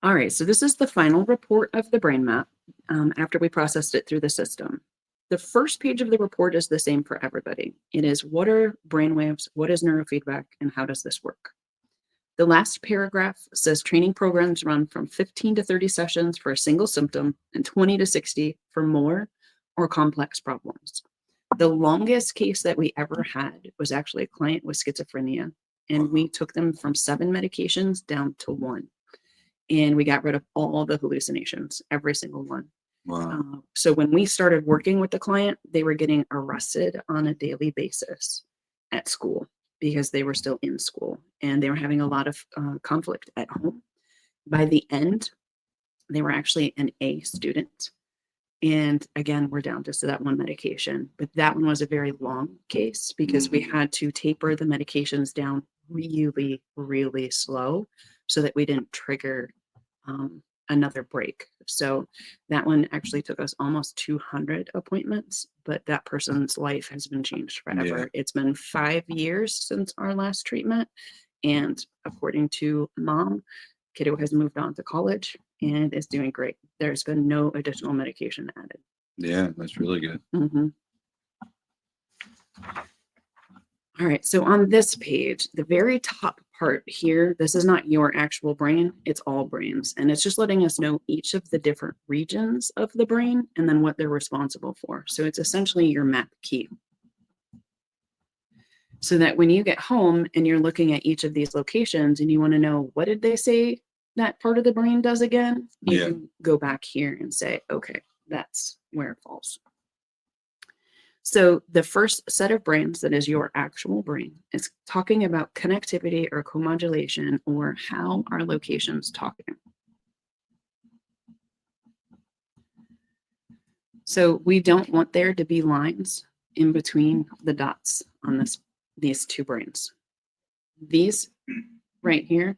All right, so this is the final report of the brain map after we processed it through the system. The first page of the report is the same for everybody. It is what are brainwaves, what is neurofeedback, and how does this work? The last paragraph says training programs run from 15 to 30 sessions for a single symptom and 20 to 60 for more or complex problems. The longest case that we ever had was actually a client with schizophrenia, and we took them from 7 medications down to 1. And we got rid of all the hallucinations, every single one. Wow. So when we started working with the client, they were getting arrested on a daily basis at school because they were still in school and they were having a lot of conflict at home. By the end, they were actually an A student. And again, we're down just to that one medication. But that one was a very long case because we had to taper the medications down really, really slow so that we didn't trigger another break. So that one actually took us almost 200 appointments, but that person's life has been changed forever. Yeah. It's been 5 years since our last treatment. And according to mom, kiddo has moved on to college and is doing great. There's been no additional medication added. Yeah, that's really good. Mhm. All right, so on this page, the very top part here, this is not your actual brain, it's all brains. And it's just letting us know each of the different regions of the brain and then what they're responsible for. So it's essentially your map key. So that when you get home and you're looking at each of these locations and you want to know what did they say that part of the brain does again, you Yeah. can go back here and say, okay, that's where it falls. So the first set of brains that is your actual brain is talking about connectivity or co-modulation or how our locations talking. So we don't want there to be lines in between the dots on these two brains. These right here,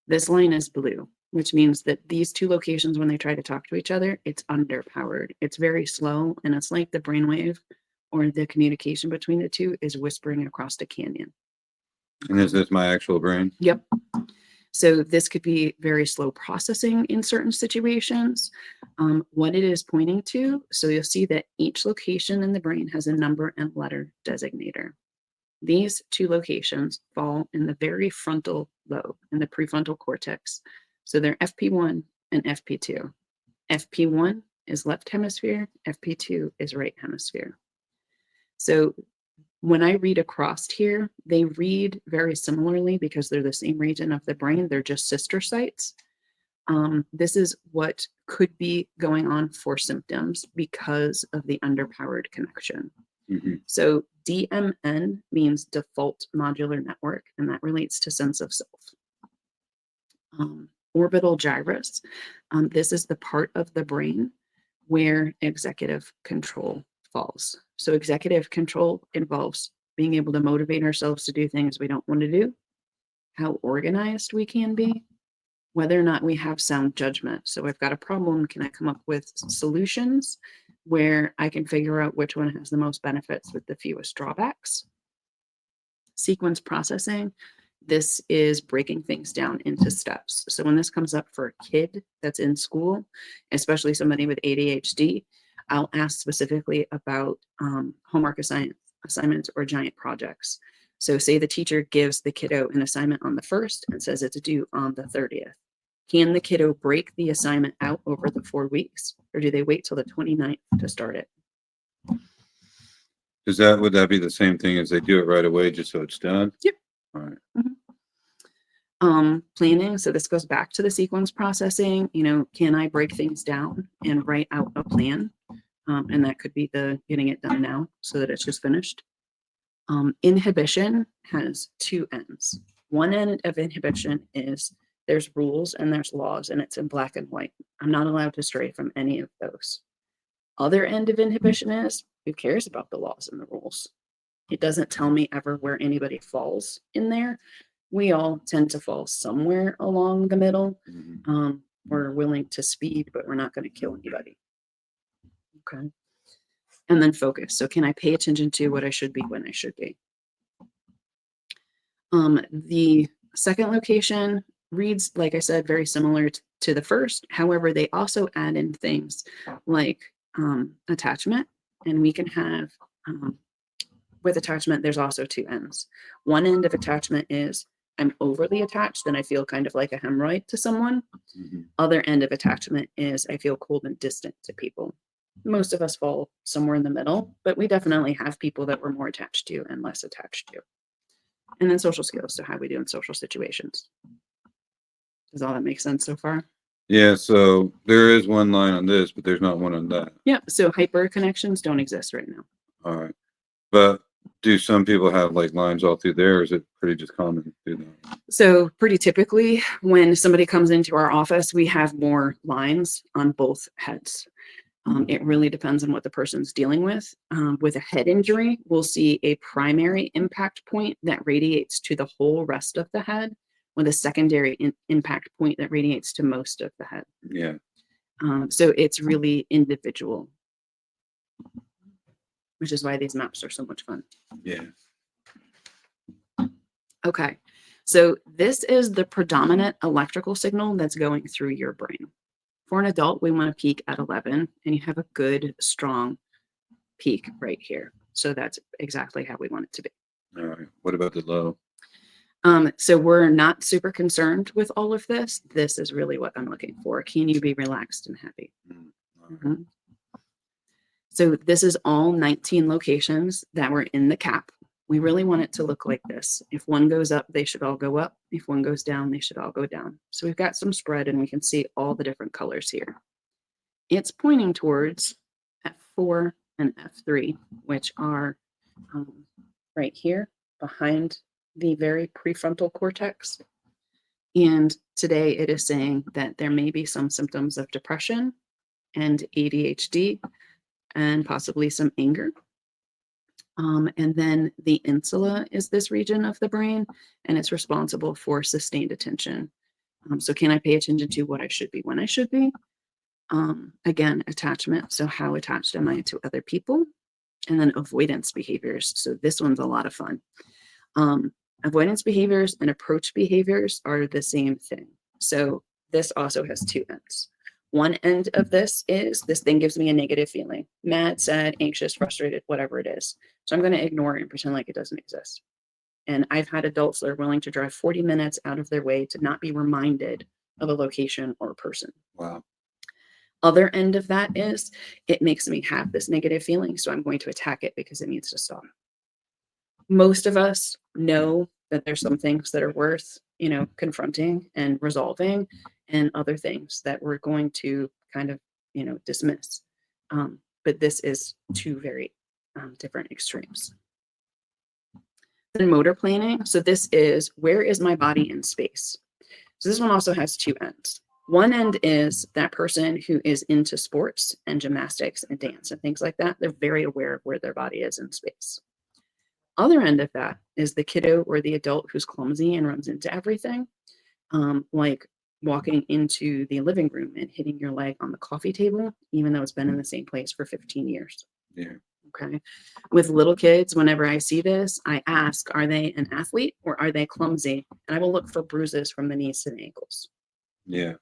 this line is blue, which means that these two locations, when they try to talk to each other, it's underpowered. It's very slow, and it's like the brainwave or the communication between the two is whispering across a canyon. And is this my actual brain? Yep. So this could be very slow processing in certain situations. What it is pointing to, so you'll see that each location in the brain has a number and letter designator. These two locations fall in the very frontal lobe, in the prefrontal cortex. So they're FP1 and FP2. FP1 is left hemisphere, FP2 is right hemisphere. So when I read across here, they read very similarly because they're the same region of the brain. They're just sister sites. This is what could be going on for symptoms because of the underpowered connection. Mhm. So DMN means default modular network, and that relates to sense of self. Orbital gyrus, this is the part of the brain where executive control falls. So executive control involves being able to motivate ourselves to do things we don't want to do, how organized we can be, whether or not we have sound judgment. So I've got a problem, can I come up with solutions where I can figure out which one has the most benefits with the fewest drawbacks? Sequence processing, this is breaking things down into steps. So when this comes up for a kid that's in school, especially somebody with ADHD, I'll ask specifically about homework assignments or giant projects. So say the teacher gives the kiddo an assignment on the 1st and says it's due on the 30th. Can the kiddo break the assignment out over the 4 weeks, or do they wait till the 29th to start it? Would that be the same thing as they do it right away just so it's done? Yep. All right. Planning. So this goes back to the sequence processing. Can I break things down and write out a plan? And that could be the getting it done now so that it's just finished. Inhibition has 2 ends. One end of inhibition is there's rules and there's laws, and it's in black and white. I'm not allowed to stray from any of those. Other end of inhibition is who cares about the laws and the rules? It doesn't tell me ever where anybody falls in there. We all tend to fall somewhere along the middle. Mhm. We're willing to speed, but we're not going to kill anybody. Okay. And then focus. So can I pay attention to what I should be when I should be? The second location reads, like I said, very similar to the first. However, they also add in things like attachment, and we can have with attachment, there's also two ends. One end of attachment is I'm overly attached and I feel kind of like a hemorrhoid to someone. Mhm. Other end of attachment is I feel cold and distant to people. Most of us fall somewhere in the middle, but we definitely have people that we're more attached to and less attached to. And then social skills. So how we do in social situations. Does all that make sense so far? Yeah, so there is one line on this, but there's not one on that. Yeah. So hyper connections don't exist right now. All right. But do some people have like lines all through there, or is it pretty just common through that? So pretty typically when somebody comes into our office, we have more lines on both heads. It really depends on what the person's dealing with. With a head injury, we'll see a primary impact point that radiates to the whole rest of the head, with a secondary impact point that radiates to most of the head. Yeah. So it's really individual, which is why these maps are so much fun. Yeah. Okay, so this is the predominant electrical signal that's going through your brain. For an adult, we want to peak at 11, and you have a good, strong peak right here. So that's exactly how we want it to be. All right. What about the low? So we're not super concerned with all of this. This is really what I'm looking for. Can you be relaxed and happy? All right. Mhm. So this is all 19 locations that were in the cap. We really want it to look like this. If one goes up, they should all go up. If one goes down, they should all go down. So we've got some spread and we can see all the different colors here. It's pointing towards F4 and F3, which are right here behind the very prefrontal cortex. And today it is saying that there may be some symptoms of depression and ADHD and possibly some anger. And then the insula is this region of the brain, and it's responsible for sustained attention. So can I pay attention to what I should be when I should be? Again, attachment. So how attached am I to other people? And then avoidance behaviors. So this one's a lot of fun. Avoidance behaviors and approach behaviors are the same thing. So this also has two ends. One end of this is this thing gives me a negative feeling, mad, sad, anxious, frustrated, whatever it is. So I'm going to ignore it and pretend like it doesn't exist. And I've had adults that are willing to drive 40 minutes out of their way to not be reminded of a location or a person. Wow. Other end of that is it makes me have this negative feeling. So I'm going to attack it because it needs to stop. Most of us know that there's some things that are worth, confronting and resolving, and other things that we're going to kind of, dismiss. But this is two very different extremes. Then motor planning. So this is where is my body in space? So this one also has two ends. One end is that person who is into sports and gymnastics and dance and things like that. They're very aware of where their body is in space. Other end of that is the kiddo or the adult who's clumsy and runs into everything, like walking into the living room and hitting your leg on the coffee table, even though it's been in the same place for 15 years. Yeah. Okay. With little kids, whenever I see this, I ask, are they an athlete or are they clumsy? And I will look for bruises from the knees to the ankles. Yeah.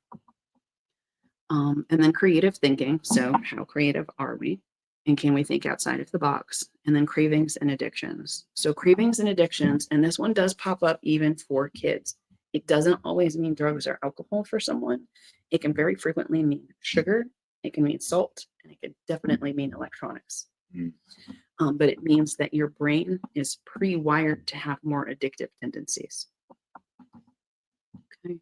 And then creative thinking. So how creative are we? And can we think outside of the box? And then cravings and addictions. So cravings and addictions, and this one does pop up even for kids. It doesn't always mean drugs or alcohol for someone. It can very frequently mean sugar. It can mean salt, and it can definitely mean electronics. Mm. But it means that your brain is pre-wired to have more addictive tendencies. Okay.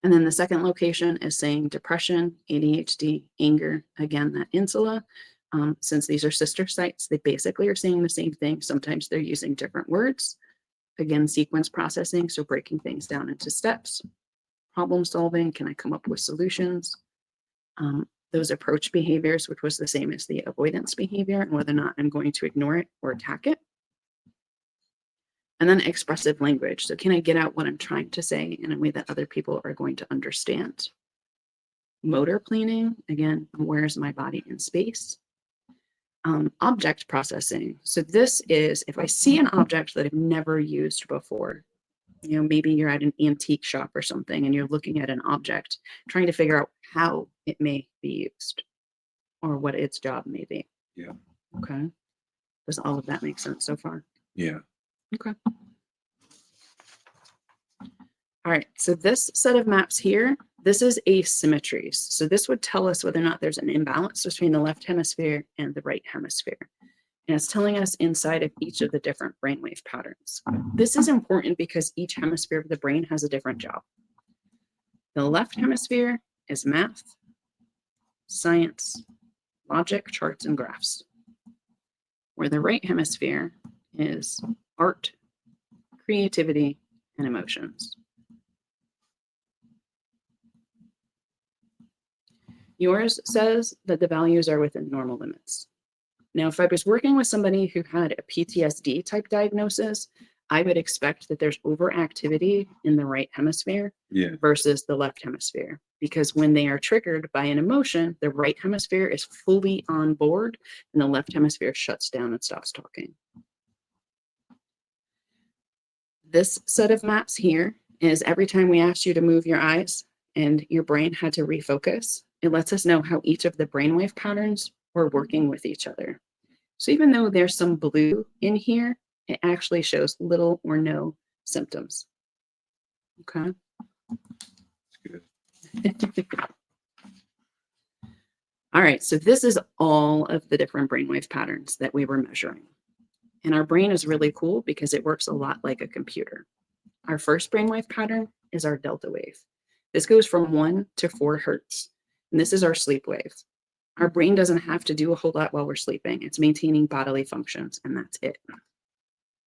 And then the second location is saying depression, ADHD, anger. Again, that insula. Since these are sister sites, they basically are saying the same thing. Sometimes they're using different words. Again, sequence processing, so breaking things down into steps. Problem solving, can I come up with solutions? Those approach behaviors, which was the same as the avoidance behavior, and whether or not I'm going to ignore it or attack it. And then expressive language. So can I get out what I'm trying to say in a way that other people are going to understand? Motor planning, again, where's my body in space? Object processing. So this is if I see an object that I've never used before, You know, maybe you're at an antique shop or something and you're looking at an object, trying to figure out how it may be used or what its job may be. Yeah. Okay. Does all of that make sense so far? Yeah. Okay. All right, so this set of maps here, this is asymmetries. So this would tell us whether or not there's an imbalance between the left hemisphere and the right hemisphere. And it's telling us inside of each of the different brainwave patterns. This is important because each hemisphere of the brain has a different job. The left hemisphere is math, science, logic, charts, and graphs. Where the right hemisphere is art, creativity, and emotions. Yours says that the values are within normal limits. Now, if I was working with somebody who had a PTSD type diagnosis, I would expect that there's overactivity in the right hemisphere Yeah. versus the left hemisphere. Because when they are triggered by an emotion, the right hemisphere is fully on board and the left hemisphere shuts down and stops talking. This set of maps here is every time we asked you to move your eyes and your brain had to refocus, it lets us know how each of the brainwave patterns were working with each other. So even though there's some blue in here, it actually shows little or no symptoms. Okay. That's good. All right, so this is all of the different brainwave patterns that we were measuring. And our brain is really cool because it works a lot like a computer. Our first brainwave pattern is our delta wave. This goes from 1 to 4 hertz, and this is our sleep wave. Our brain doesn't have to do a whole lot while we're sleeping. It's maintaining bodily functions, and that's it.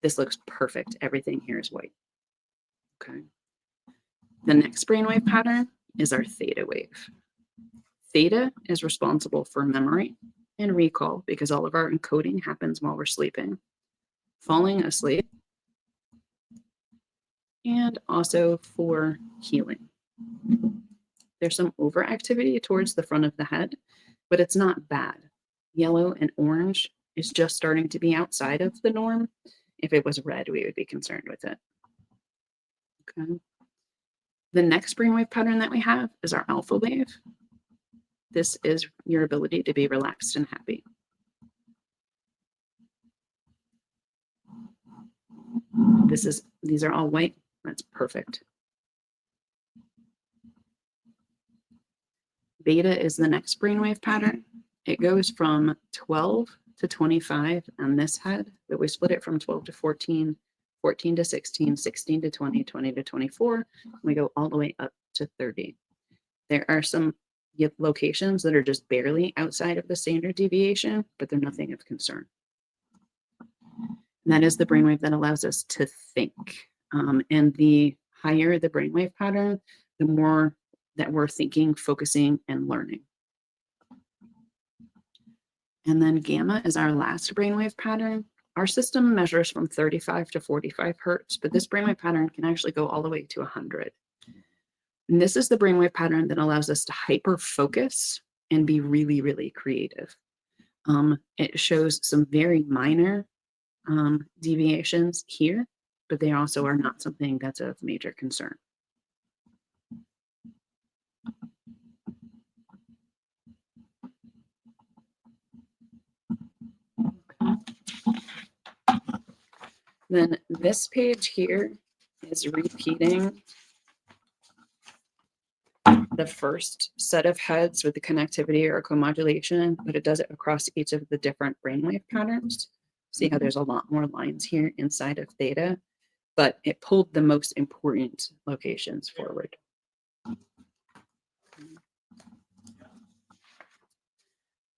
This looks perfect. Everything here is white. Okay. The next brainwave pattern is our theta wave. Theta is responsible for memory and recall because all of our encoding happens while we're sleeping, falling asleep, and also for healing. There's some overactivity towards the front of the head, but it's not bad. Yellow and orange is just starting to be outside of the norm. If it was red, we would be concerned with it. Okay. The next brainwave pattern that we have is our alpha wave. This is your ability to be relaxed and happy. These are all white. That's perfect. Beta is the next brainwave pattern. It goes from 12 to 25 on this head, but we split it from 12 to 14, 14 to 16, 16 to 20, 20 to 24. And we go all the way up to 30. There are some locations that are just barely outside of the standard deviation, but they're nothing of concern. And that is the brainwave that allows us to think. And the higher the brainwave pattern, the more that we're thinking, focusing, and learning. And then gamma is our last brainwave pattern. Our system measures from 35 to 45 hertz, but this brainwave pattern can actually go all the way to 100. And this is the brainwave pattern that allows us to hyper focus and be really, really creative. It shows some very minor deviations here, but they also are not something that's of major concern. Then this page here is repeating the first set of heads with the connectivity or co-modulation, but it does it across each of the different brainwave patterns. See how there's a lot more lines here inside of theta, but it pulled the most important locations forward.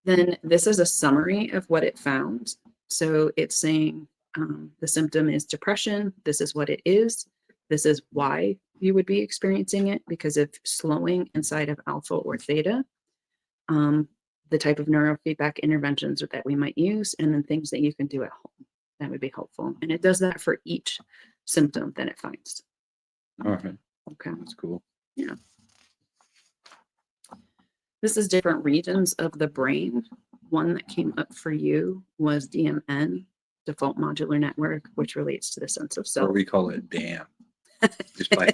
Then this is a summary of what it found. So it's saying the symptom is depression. This is what it is. This is why you would be experiencing it because of slowing inside of alpha or theta. The type of neurofeedback interventions that we might use, and then things that you can do at home that would be helpful. And it does that for each symptom that it finds. All right. Okay. That's cool. Yeah. This is different regions of the brain. One that came up for you was DMN, default modular network, which relates to the sense of Or self. we call it DAM. Just playing.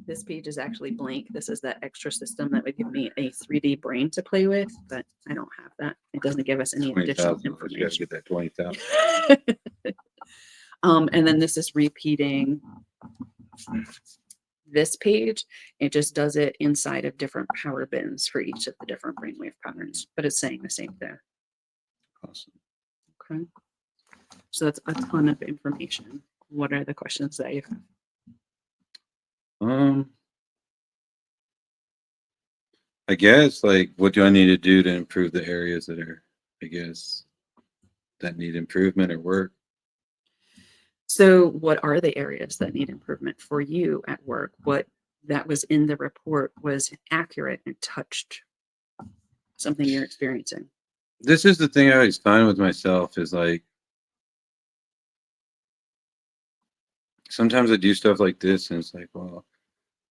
This page is actually blank. This is that extra system that would give me a 3D brain to play with, but I don't have that. It doesn't give us any additional $20,000. You gotta information. get that 20,000. And then this is repeating this page. It just does it inside of different power bins for each of the different brainwave patterns, but it's saying the same thing. Awesome. Okay. So that's a ton of information. What are the questions that you have? I guess like what do I need to do to improve the areas that are, I guess, that need improvement or work? So what are the areas that need improvement for you at work? What that was in the report was accurate and touched something you're experiencing? This is the thing I always find with myself is like sometimes I do stuff like this and it's like, well,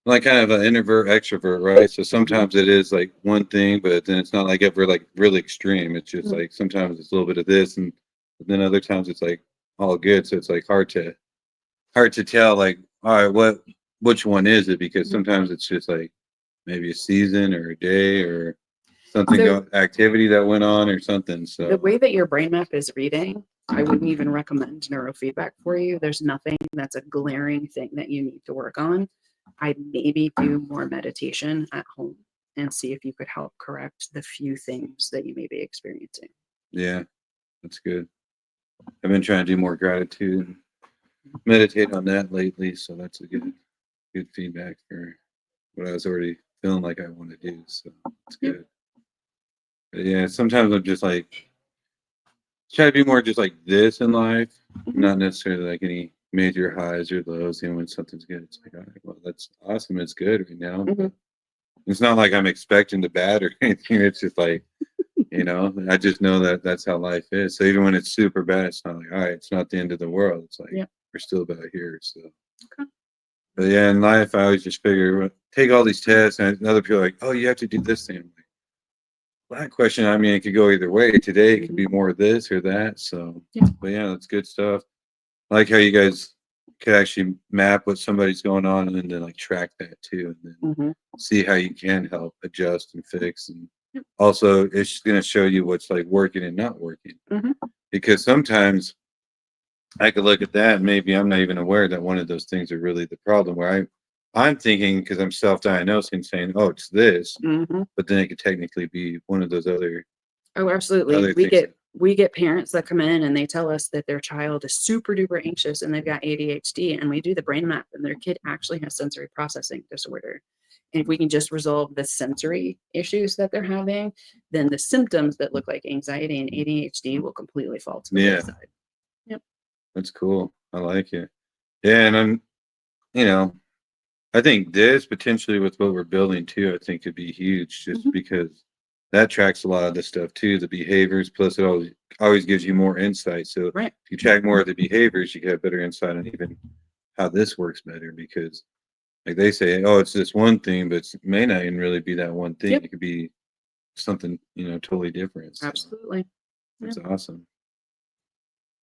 like kind of an introvert extrovert, right? So sometimes it is like one thing, but then it's not like ever like really extreme. It's just Mhm. like sometimes it's a little bit of this and then other times it's like all good. So it's like hard to tell like, all right, which one is it? Because Mhm. sometimes it's just like maybe a season or a day or something So- activity that went on or something. The So way that your brain map is reading, I wouldn't even recommend neurofeedback for you. There's nothing that's a glaring thing that you need to work on. I'd maybe do more meditation at home and see if you could help correct the few things that you may be experiencing. yeah, that's good. I've been trying to do more gratitude and meditate on that lately. So that's a good feedback for what I was already feeling like I want to do. So it's Yep. good. But yeah, sometimes I'm just like try to be more just like this in life, Mhm. not necessarily like any major highs or lows. You know, when something's good, it's like, all right, well, that's awesome. It's good right now. But Mhm. it's not like I'm expecting the bad or anything. It's just like, I just know that that's how life is. So even when it's super bad, it's not like, all right, it's not the end of the world. It's like, Yep. we're still about here. So, Okay. but yeah, in life, I always just figure, well, take all these tests, and other people are like, oh, you have to do this thing. I'm like, well, that question, I mean, it could go either way. Today, it could be more of this or that. So, Yeah. but yeah, that's good stuff. I like how you guys could actually map what somebody's going on and then like track that too, and then Mhm. see how you can help adjust and fix. And Yep. also, it's going to show you what's like working and not working. Mhm. Because sometimes I could look at that and maybe I'm not even aware that one of those things are really the problem. Where I'm thinking because I'm self-diagnosing, saying, "Oh, it's this," Mhm. but then it could technically be one of those Oh, absolutely. other We things. get parents that come in and they tell us that their child is super duper anxious and they've got ADHD, and we do the brain map and their kid actually has sensory processing disorder. And if we can just resolve the sensory issues that they're having, then the symptoms that look like anxiety and ADHD will completely fall to the Yeah, wayside. Yep. that's cool. I like it. Yeah, and you know, I think this potentially with what we're building too, I think could be huge just Mhm. because that tracks a lot of the stuff too, the behaviors, plus it always gives you more insight. So Right. if you track more of the behaviors, you get better insight on even how this works better because like they say, oh, it's this one thing, but it may not even really be that one thing. Yep. It could be something, totally different. So Absolutely. that's awesome.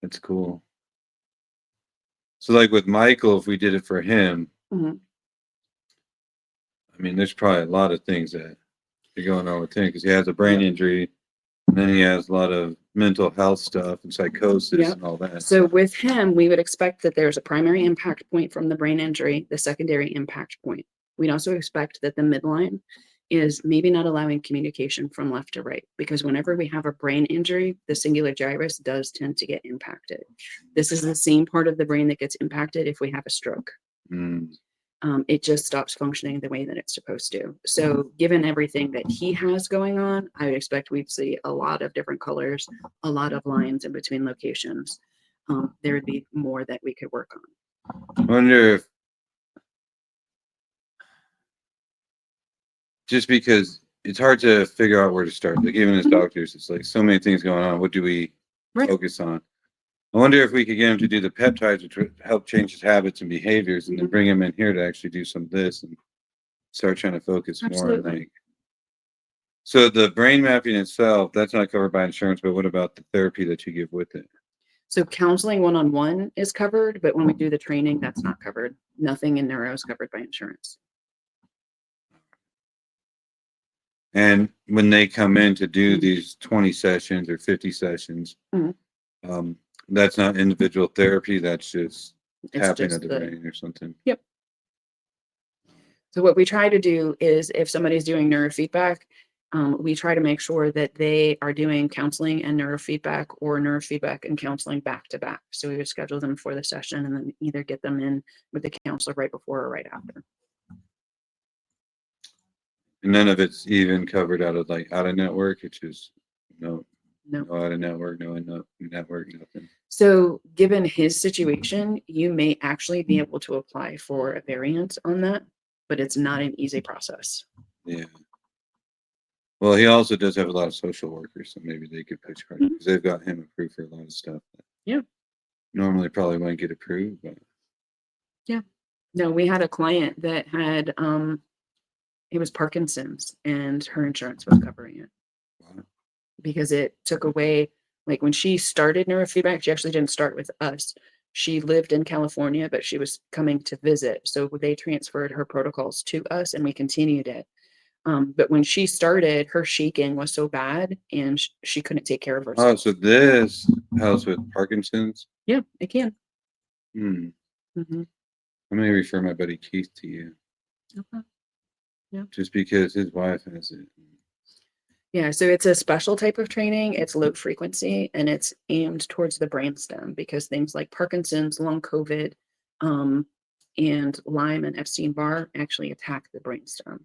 That's cool. So like with Michael, if we did it for him, Mhm. I mean, there's probably a lot of things that are going on with him because he has a brain Yep. injury and then he has a lot of mental health stuff and psychosis Yep. and all that. So with him, we would expect that there's a primary impact point from the brain injury, the secondary impact point. We'd also expect that the midline is maybe not allowing communication from left to right, because whenever we have a brain injury, the singular gyrus does tend to get impacted. This is the same part of the brain that gets impacted if we have a stroke. Mm, It just stops functioning the way that it's supposed to. So, given everything that he has going on, I would expect we'd see a lot of different colors, a lot of lines in between locations. There would be more that we could work on. I wonder if just because it's hard to figure out where to start. Like even as Mhm. doctors, it's like so many things going on. What do we Right. focus on? I wonder if we could get him to do the peptides, which would help change his habits and behaviors, and then Mhm. bring him in here to actually do some of this and start trying to focus more on Absolutely. like. So the brain mapping itself, that's not covered by insurance, but what about the therapy that you give with it? So counseling one-on-one is covered, but when we do the training, that's not covered. Nothing in neuro is covered by insurance. And when they come in to do Mhm. these 20 sessions or 50 sessions, Mhm. that's not individual therapy, that's just It's tapping just of the brain or something. Yep. So what we try to do is if somebody's doing neurofeedback, we try to make sure that they are doing counseling and neurofeedback or neurofeedback and counseling back to back. So we would schedule them for the session and then either get them in with the counselor right before or right after. And none of it's even covered out of out of network, it's just no, No. no out of network, no network, nothing. So given his situation, you may actually be able to apply for a variant on that, but it's not an easy process. Yeah. Well, he also does have a lot of social workers, so maybe they could push harder because they've got him approved for a lot of stuff that Yeah. normally probably wouldn't get approved, but Yeah. No, we had a client that had it was Parkinson's and her insurance was covering it wow. because it took away like when she started neurofeedback, she actually didn't start with us. She lived in California, but she was coming to visit. So they transferred her protocols to us and we continued it. But when she started, her shaking was so bad and she couldn't take care of Oh, herself. so this helps with Parkinson's? Yeah, it can. Hmm. Mhm. I'm gonna refer my buddy Keith to you Okay. Yeah. just because his wife has it. Yeah, so it's a special type of training. It's low frequency and it's aimed towards the brainstem because things like Parkinson's, long COVID, and Lyme and Epstein-Barr actually attack the brainstem.